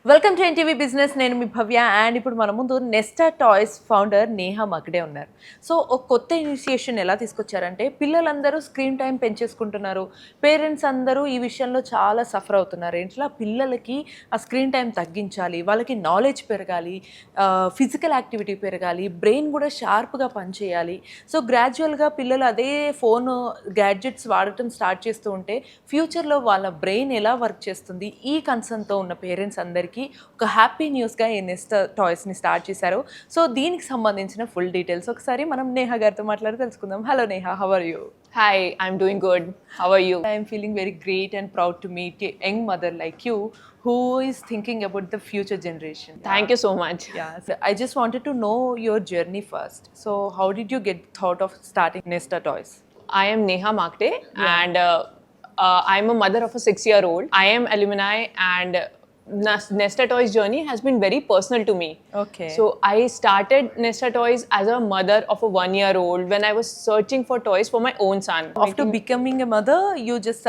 Welcome to NTV Business. నేను మీ భవ్య and ఇప్పుడు మన ముందు నెస్టా టాయ్స్ ఫౌండర్ నేహా మగ్డే ఉన్నారు. సో ఒక కొత్త ఇనిషియేషన్ ఎలా తీసుకొచ్చారంటే పిల్లలందరూ స్క్రీన్ టైం పెంచేసుకుంటున్నారు. పేరెంట్స్ అందరూ ఈ విషయంలో చాలా సఫర్ అవుతున్నారు. ఇట్లా పిల్లలకి ఆ స్క్రీన్ టైం తగ్గించాలి, వాళ్ళకి నాలెడ్జ్ పెరగాలి, ఫిజికల్ యాక్టివిటీ పెరగాలి, బ్రెయిన్ కూడా షార్ప్గా పనిచేయాలి. సో గ్రాడ్యువల్గా పిల్లలు అదే ఫోన్ గ్యాడ్జెట్స్ వాడటం స్టార్ట్ చేస్తూ ఉంటే ఫ్యూచర్లో వాళ్ళ బ్రెయిన్ ఎలా వర్క్ చేస్తుంది, ఈ కన్సర్న్తో ఉన్న పేరెంట్స్ అందరికీ ఒక హ్యాపీ న్యూస్గా ఈ నెస్ట్ టాయ్స్ని స్టార్ట్ చేశారు. సో దీనికి సంబంధించిన ఫుల్ డీటెయిల్స్ ఒకసారి మనం నేహా గారితో మాట్లాడి తెలుసుకుందాం. Hello Neha, how are you? Hi, I'm doing good. How are you? I am feeling very great and proud to meet a young mother like you who is thinking about the future generation. Thank you so much. Yeah, so I just wanted to know your journey first. So how did you get thought of starting Nesta Toys? I am Neha Makte and I'm a mother of a 6-year-old. I am alumni and Nesta Toys journey has been very personal to me. Okay. So I started Nesta Toys as a mother of a 1-year-old when I was searching for toys for my own son. After becoming a mother, you just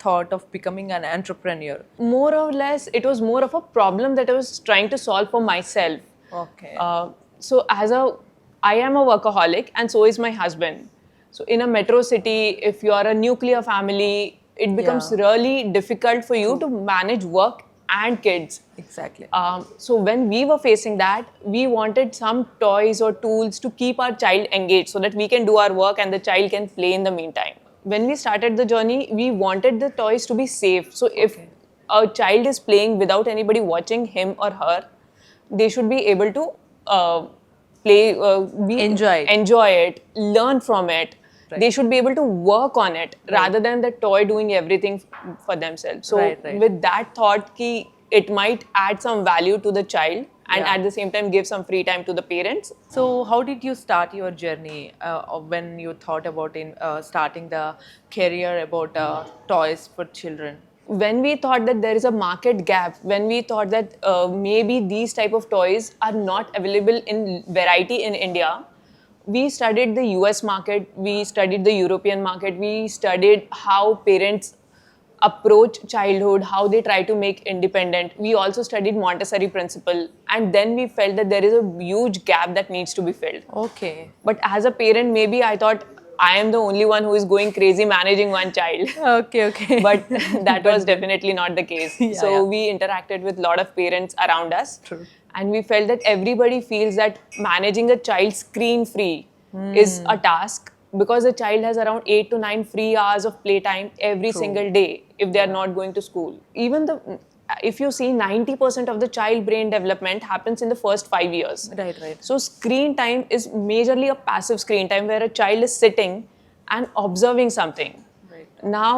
thought of becoming an entrepreneur. More or less, it was more of a problem that I was trying to solve for myself. Okay. So I am a workaholic and so is my husband. So in a metro city, if you are a nuclear family, it becomes really difficult for you to manage work and kids. Exactly. So when we were facing that, we wanted some toys or tools to keep our child engaged so that we can do our work and the child can play in the meantime. When we started the journey, we wanted the toys to be safe. So if a child is playing without anybody watching him or her, they should be able to play, enjoy it, learn from it. Right. They should be able to work on it rather than the toy doing everything for themselves. So with that thought, it might add some value to the child and at the same time give some free time to the parents. So how did you start your journey when you thought about starting the career about toys for children? When we thought that there is a market gap, when we thought that maybe these type of toys are not available in variety in India, we studied the US market, we studied the European market, we studied how parents approach childhood, how they try to make independent. We also studied Montessori principle and then we felt that there is a huge gap that needs to be filled. Okay. But as a parent, maybe I thought I am the only one who is going crazy managing one child. Okay. But that was definitely not the case. We interacted with a lot of parents around us. True. And we felt that everybody feels that managing a child screen-free is a task because the child has around 8 to 9 free hours of playtime every single day if they are not going to school. Even if you see 90% of the child brain development happens in the first 5 years. Right. So screen time is majorly a passive screen time where a child is sitting and observing something. Right. Now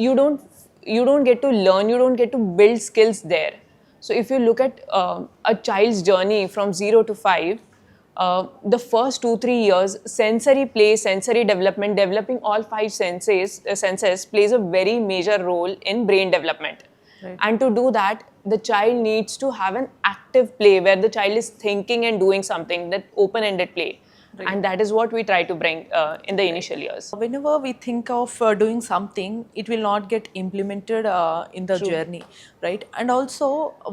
you don't get to learn, you don't get to build skills there. So if you look at a child's journey from 0 to 5, the first 2-3 years, sensory play, sensory development, developing all 5 senses plays a very major role in brain development. Right. And to do that, the child needs to have an active play where the child is thinking and doing something, that open-ended play. Right. And that is what we try to bring in the initial years. Whenever we think of doing something, it will not get implemented in the journey, right? And also,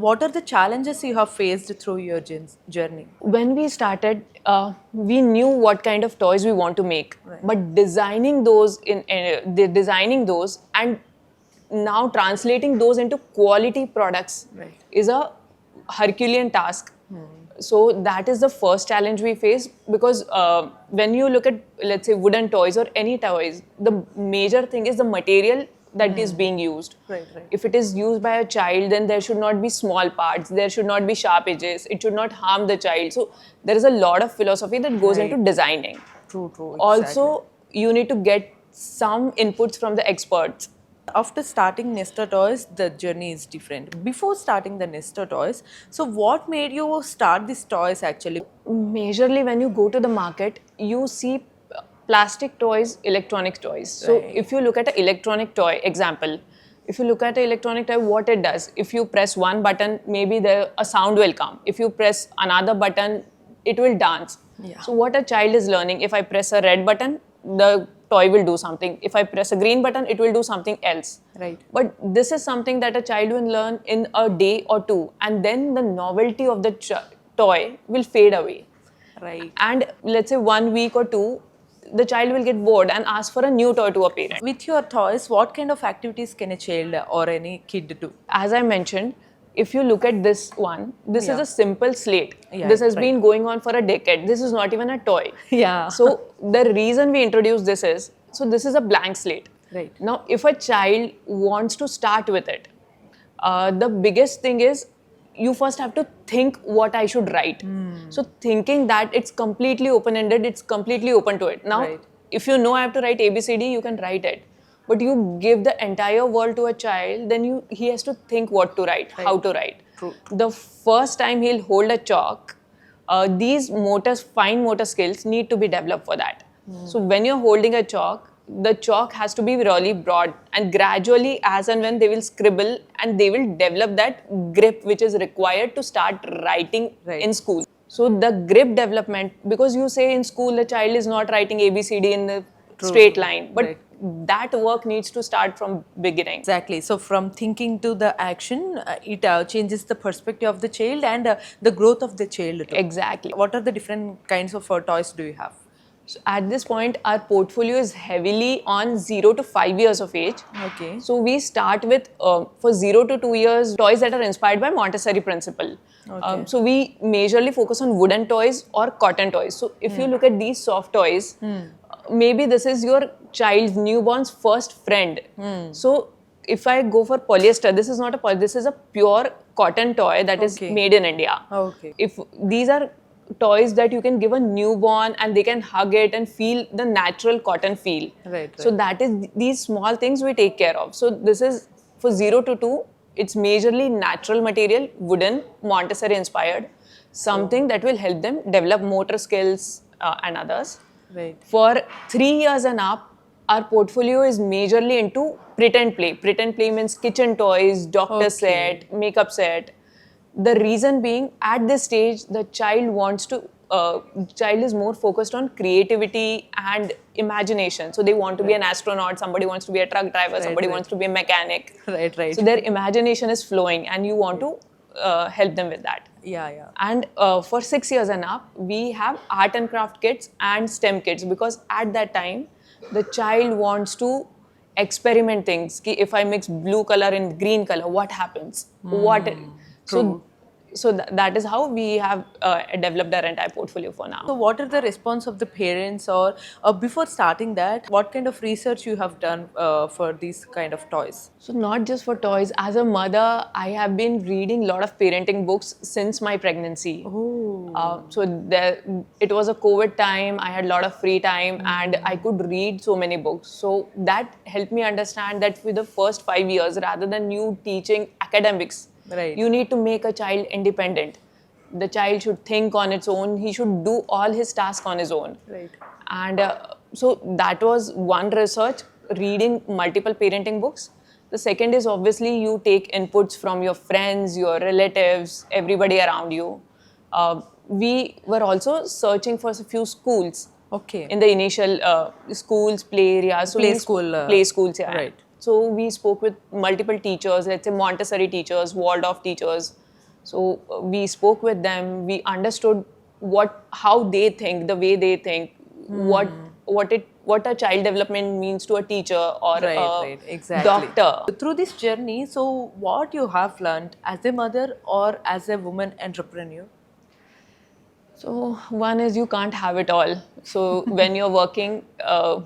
what are the challenges you have faced through your journey? When we started, we knew what kind of toys we want to make, but designing those and now translating those into quality products is a Herculean task. So that is the first challenge we face because when you look at, let's say, wooden toys or any toys, the major thing is the material that is being used. Right. If it is used by a child, then there should not be small parts, there should not be sharp edges, it should not harm the child. So there is a lot of philosophy that goes into designing. True. Also, you need to get some inputs from the experts. After starting Nesta Toys, the journey is different. Before starting the Nesta Toys, so what made you start these toys actually? Majorly, when you go to the market, you see plastic toys, electronic toys. So if you look at an electronic toy, example, if you look at an electronic toy, what it does, if you press one button, maybe a sound will come. If you press another button, it will dance. Yeah. So what a child is learning, if I press a red button, the toy will do something. If I press a green button, it will do something else. Right. But this is something that a child will learn in a day or two, and then the novelty of the toy will fade away. Right. And let's say 1 week or two, the child will get bored and ask for a new toy to a parent. With your toys, what kind of activities can a child or any kid do? As I mentioned, if you look at this one, this is Yeah. a simple slate. Yeah, This has right. been going on for a decade. This is not even a toy. Yeah. So the reason we introduced this is, so this is a blank slate. Right. Now, if a child wants to start with it, the biggest thing is you first have to think what I should write. So thinking that it's completely open-ended, it's completely open to it. Now, Right. if you know I have to write ABCD, you can write it. But you give the entire world to a child, then he has to think what to write, how to write. True. The first time he'll hold a chalk, these fine motor skills need to be developed for that. So when you're holding a chalk, the chalk has to be really broad, and gradually, as and when they will scribble and they will develop that grip which is required to start writing Right. in school. So the grip development, because you say in school the child is not writing ABCD in the straight line, but Right. that work needs to start from beginning. Exactly. So from thinking to the action, it changes the perspective of the child and the growth of the child too. Exactly. What are the different kinds of toys do you have? So at this point, our portfolio is heavily on 0 to 5 years of age. Okay. So we start with, for 0 to 2 years, toys that are inspired by Montessori principle. Okay. So we majorly focus on wooden toys or cotton toys. So if you look at these soft toys, maybe this is your child's newborn's first friend. So if I go for polyester, this is not a this is a pure cotton toy that is Okay. made in India. Okay. If these are toys that you can give a newborn and they can hug it and feel the natural cotton feel. Right, So right. that is these small things we take care of. So this is for 0 to 2. It's majorly natural material, wooden, Montessori inspired, something that will help them develop motor skills and others. Right. For 3 years and up, our portfolio is majorly into pretend play. Pretend play means kitchen toys, doctor Okay. set, makeup set. The reason being, at this stage, the child child is more focused on creativity and imagination. So they want to be an astronaut, somebody wants to be a truck driver, somebody right. wants to be a mechanic. Right, right. So their imagination is flowing and you want to help them with that. Yeah, yeah. And for 6 years and up, we have art and craft kits and STEM kits, because at that time, the child wants to experiment things. Ki if I mix blue color and green color, what happens? So that is how we have developed our entire portfolio for now. So what are the response of the parents, or before starting that, what kind of research you have done for these kind of toys? So not just for toys. As a mother, I have been reading a lot of parenting books since my pregnancy. It was a COVID time. I had a lot of free time and I could read so many books. So that helped me understand that for the first 5 years, rather than you teaching academics, Right. you need to make a child independent. The child should think on its own. He should do all his tasks on his own. Right. And so that was one research, reading multiple parenting books. The second is obviously you take inputs from your friends, your relatives, everybody around you. We were also searching for a few schools. Okay. In the initial schools, play areas. Play we school, play schools, yeah. right. So we spoke with multiple teachers, let's say Montessori teachers, Waldorf teachers. So we spoke with them. We understood how they think, the way they think, what a child development means to a teacher or Right, exactly. doctor. Through this journey, so what you have learned as a mother or as a woman entrepreneur? So one is you can't have it all. So when you're working,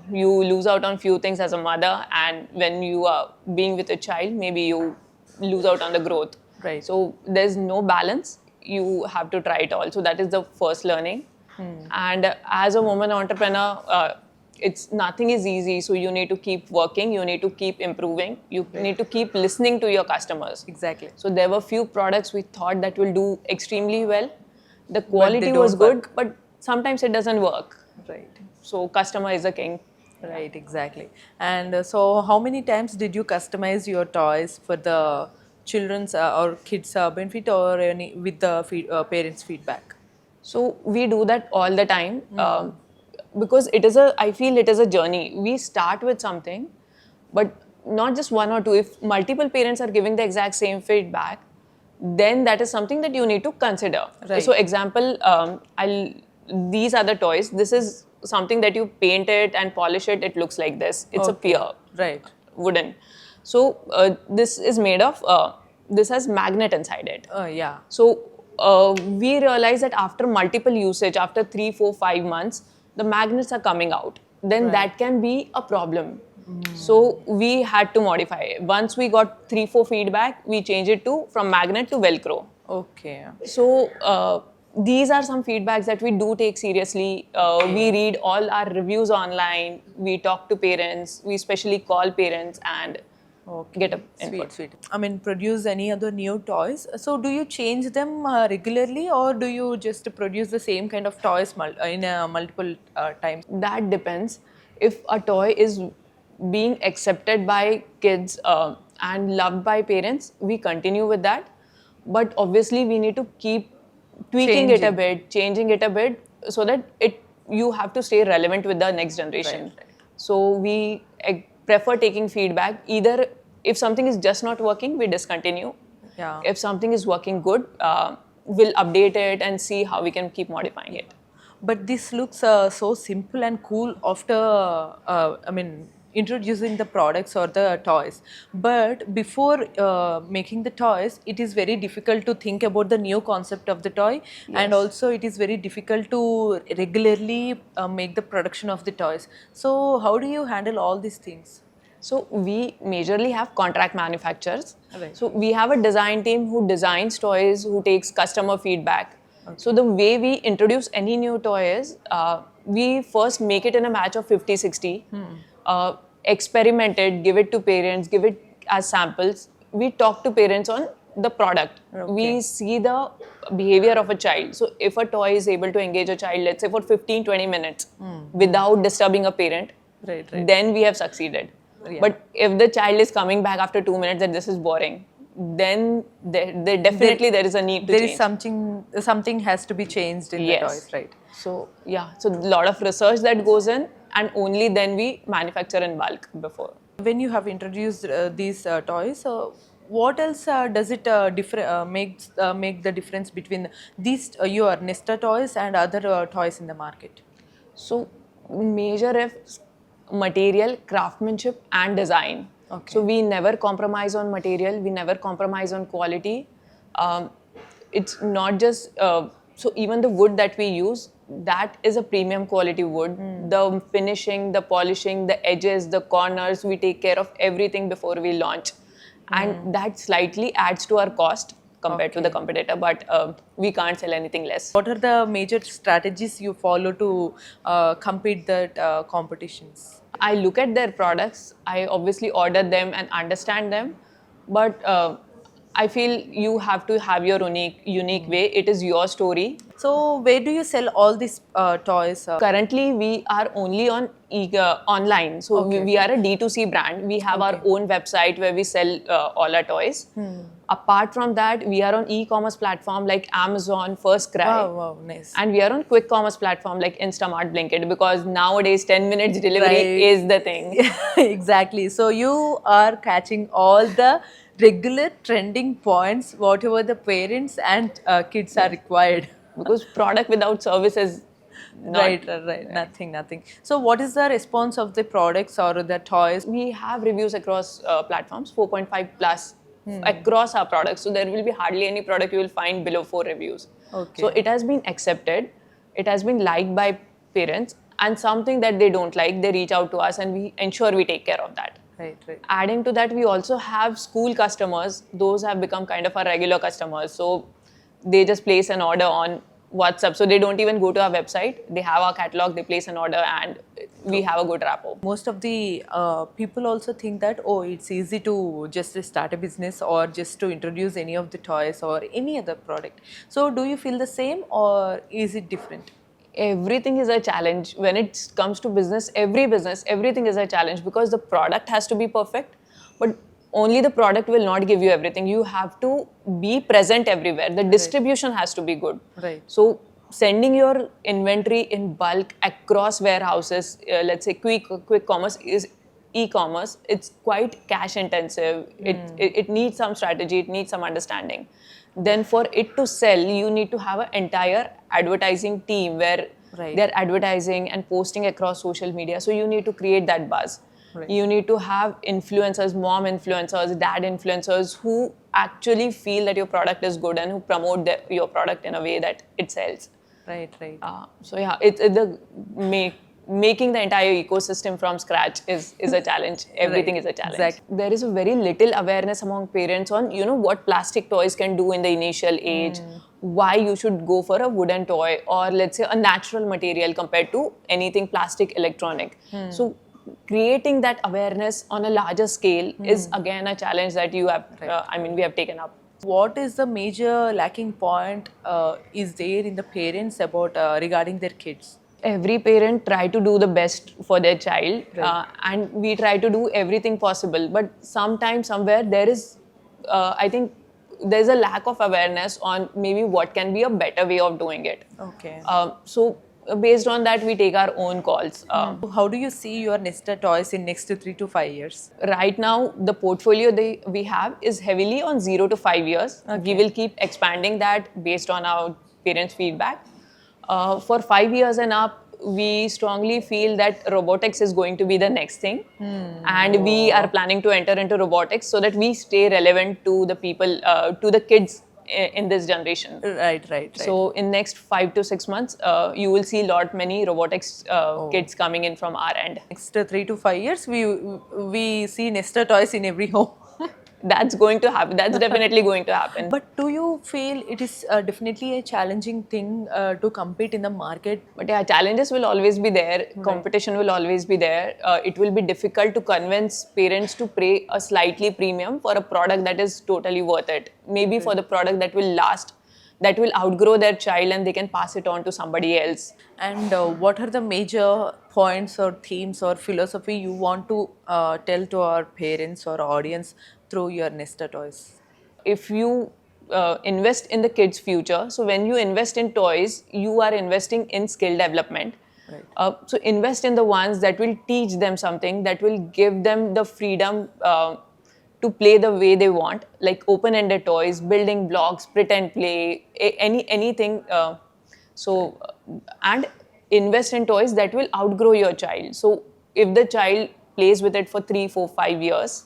you lose out on few things as a mother, and when you are being with a child, maybe you lose out on the growth. Right. So there's no balance. You have to try it all. So that is the first learning. And as a woman entrepreneur, nothing is easy. So you need to keep working. You need to keep improving. You need to keep listening to your customers. Exactly. So there were few products we thought that will do extremely well. The quality don't was good, work. but sometimes it doesn't work. Right. So customer is the king. Right, exactly. And so how many times did you customize your toys for the children's or kids benefit, or any with the parents' feedback? So we do that all the time. because I feel it is a journey. We start with something, but not just one or two. If multiple parents are giving the exact same feedback, then that is something that you need to consider. Right. So example, these are the toys. This is something that you paint it and polish it. It looks like this. It's a Okay. pier, Right. wooden. So this is made of, this has magnet inside it. Yeah. So we realize that after multiple usage, after 3, 4, 5 months, the magnets are coming out. Then that can be a problem. So we had to modify it. Once we got 3, 4 feedback, we changed it to from magnet to Velcro. Okay. So these are some feedbacks that we do take seriously. We read all our reviews online. We talk to parents. We especially call parents and get a input. Sweet. I mean, produce any other new toys. So, do you change them regularly, or do you just produce the same kind of toys in multiple times? That depends. If a toy is being accepted by kids and loved by parents, we continue with that. But obviously, we need to keep tweaking it a bit, changing it a bit, so that you have to stay relevant with the next generation. Right. So we prefer taking feedback. Either if something is just not working, we discontinue. Yeah. If something is working good, we'll update it and see how we can keep modifying it. But this looks so simple and cool after, introducing the products or the toys. But before making the toys, it is very difficult to think about the new concept of the toy. And also it is very difficult to regularly make the production of the toys. So how do you handle all these things? So we majorly have contract manufacturers. Right. So we have a design team who designs toys, who takes customer feedback. So the way we introduce any new toy is, we first make it in a batch of 50, 60, experiment it, give it to parents, give it as samples. We talk to parents on the product. We see the behavior of a child. So if a toy is able to engage a child, let's say for 15, 20 minutes without disturbing a parent, then we have succeeded. Yeah. But if the child is coming back after 2 minutes that this is boring, then there definitely there is a need to there change. is something has to be changed in the toys, right? So so a lot of research that goes in, and only then we manufacture in bulk before. When you have introduced these toys, what else does it make the difference between these your Nesta toys and other toys in the market? So major is material, craftsmanship and design. Okay. So we never compromise on material, we never compromise on quality. It's not just, so even the wood that we use, that is a premium quality wood. The finishing, the polishing, the edges, the corners, we take care of everything before we launch. And that slightly adds to our cost compared to the competitor, but we can't sell anything less. What are the major strategies you follow to compete that competitions? I look at their products, I obviously order them and understand them, but I feel you have to have your unique way. It is your story. So where do you sell all these toys? Currently, we are only on online. So we are a D2C brand. We have our own website where we sell all our toys. Apart from that, we are on e-commerce platform like Amazon, FirstCry. Wow, nice. And we are on quick commerce platform like Instamart, Blinkit, because nowadays 10 minutes delivery is the thing. Exactly. So you are catching all the regular trending points, whatever the parents and kids are required. Because product without service is not. Right. Nothing. So what is the response of the products or the toys? We have reviews across platforms, 4.5 plus across our products. So there will be hardly any product you will find below 4 reviews. Okay. So it has been accepted, it has been liked by parents, and something that they don't like, they reach out to us and we ensure we take care of that. Right. Adding to that, we also have school customers. Those have become kind of our regular customers. So they just place an order on WhatsApp. So they don't even go to our website. They have our catalog, they place an order, and we have a good rapport. Most of the people also think that, it's easy to just start a business or just to introduce any of the toys or any other product. So do you feel the same or is it different? Everything is a challenge. When it comes to business, everything is a challenge because the product has to be perfect, but only the product will not give you everything. You have to be present everywhere. The distribution has to be good. Right. So sending your inventory in bulk across warehouses, let's say quick commerce is e-commerce, it's quite cash intensive. It needs some strategy, it needs some understanding. Then for it to sell, you need to have an entire advertising team where Right. they're advertising and posting across social media. So you need to create that buzz. Right. You need to have influencers, mom influencers, dad influencers who actually feel that your product is good and who promote your product in a way that it sells. Right, right. So yeah, making the entire ecosystem from scratch is a challenge. Everything Right, is a challenge. exactly. There is a very little awareness among parents on what plastic toys can do in the initial age, why you should go for a wooden toy or let's say a natural material compared to anything plastic electronic. So creating that awareness on a larger scale is again a challenge that you have. We have taken up. What is the major lacking point is there in the parents about regarding their kids? Every parent try to do the best for their child, Right. and we try to do everything possible, but sometimes somewhere there is I think there's a lack of awareness on maybe what can be a better way of doing it. Okay. So based on that we take our own calls. How do you see your Nesta toys in next 3 to 5 years? Right now the portfolio we have is heavily on 0 to 5 years. We will keep expanding that based on our parents' feedback. For 5 years and up, we strongly feel that robotics is going to be the next thing, and we are planning to enter into robotics so that we stay relevant to the people, to the kids in this generation. Right. So in next 5 to 6 months, you will see many robotics kids coming in from our end. Next 3 to 5 years, we see Nesta toys in every home. That's going to happen. That's definitely going to happen. But do you feel it is definitely a challenging thing to compete in the market? But yeah, challenges will always be there. Competition will always be there. It will be difficult to convince parents to pay a slightly premium for a product that is totally worth it. Maybe for the product that will last, that will outgrow their child and they can pass it on to somebody else. And what are the major points or themes or philosophy you want to tell to our parents or audience through your Nesta toys? If you invest in the kids' future, so when you invest in toys, you are investing in skill development. Right. So invest in the ones that will teach them something, that will give them the freedom to play the way they want, like open-ended toys, building blocks, pretend play, anything. And invest in toys that will outgrow your child. So if the child plays with it for 3, 4, 5 years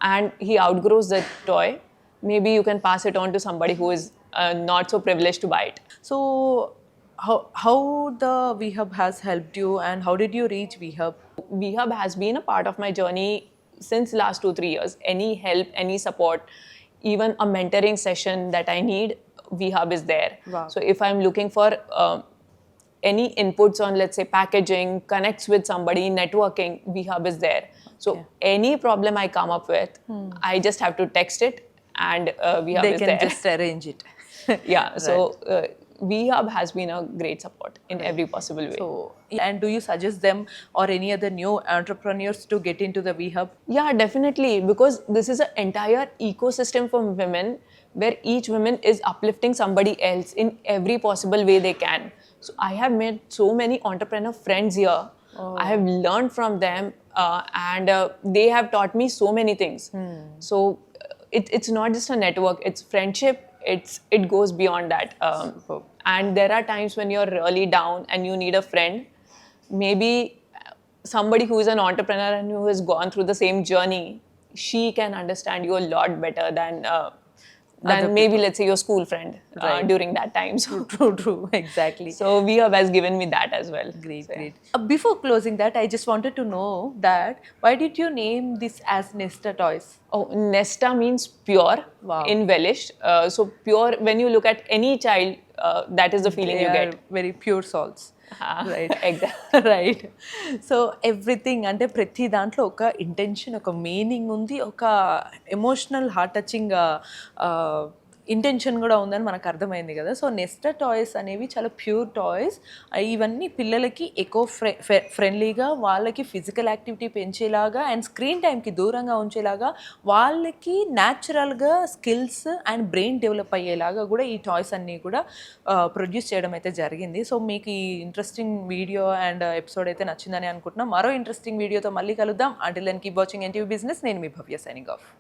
and he outgrows the toy, maybe you can pass it on to somebody who is not so privileged to buy it. So how the VHub has helped you, and how did you reach VHub? VHub has been a part of my journey since last 2-3 years. Any help, any support, even a mentoring session that I need, VHub is there. Wow. So if I'm looking for any inputs on, let's say, packaging, connects with somebody, networking, VHub is there. So any problem I come up with, I just have to text it and VHub They is can there. just arrange it. Yeah, so VHub has been a great support in every possible way. So, and do you suggest them or any other new entrepreneurs to get into the VHub? Yeah, definitely, because this is an entire ecosystem for women where each woman is uplifting somebody else in every possible way they can. So I have made so many entrepreneur friends here. I have learned from them and they have taught me so many things. So it's not just a network, it's friendship. It goes beyond that. And there are times when you're really down and you need a friend. Maybe somebody who is an entrepreneur and who has gone through the same journey, she can understand you a lot better than maybe, let's say, your school friend during that time. So, True, exactly. so VHub has given me that as well. Great, So, yeah. great. Before closing that, I just wanted to know that why did you name this as Nesta Toys? Oh, Nesta means pure, Wow. embellished. So pure, when you look at any child, that is the feeling They you are get. very pure souls. Right. Exactly. Right so everything అంటే ప్రతి దాంట్లో ఒక intention, ఒక meaning ఉంది, ఒక emotional heart touching intention కూడా ఉందని మనకు అర్థమైంది కదా. సో నెస్టా టాయ్స్ అనేవి చాలా ప్యూర్ టాయ్స్. ఇవన్నీ పిల్లలకి ఎకో ఫ్రెండ్లీగా, వాళ్ళకి ఫిజికల్ యాక్టివిటీ పెంచేలాగా అండ్ స్క్రీన్ టైంకి దూరంగా ఉంచేలాగా, వాళ్ళకి న్యాచురల్గా స్కిల్స్ అండ్ బ్రెయిన్ డెవలప్ అయ్యేలాగా కూడా ఈ టాయ్స్ అన్నీ కూడా ప్రొడ్యూస్ చేయడం అయితే జరిగింది. సో మీకు ఈ ఇంట్రెస్టింగ్ వీడియో అండ్ ఎపిసోడ్ అయితే నచ్చిందని అనుకుంటున్నాం. మరో ఇంట్రెస్టింగ్ వీడియోతో మళ్ళీ కలుద్దాం. Until then keep watching NTV Business. నేను మీ భవ్య, సైనింగ్ ఆఫ్.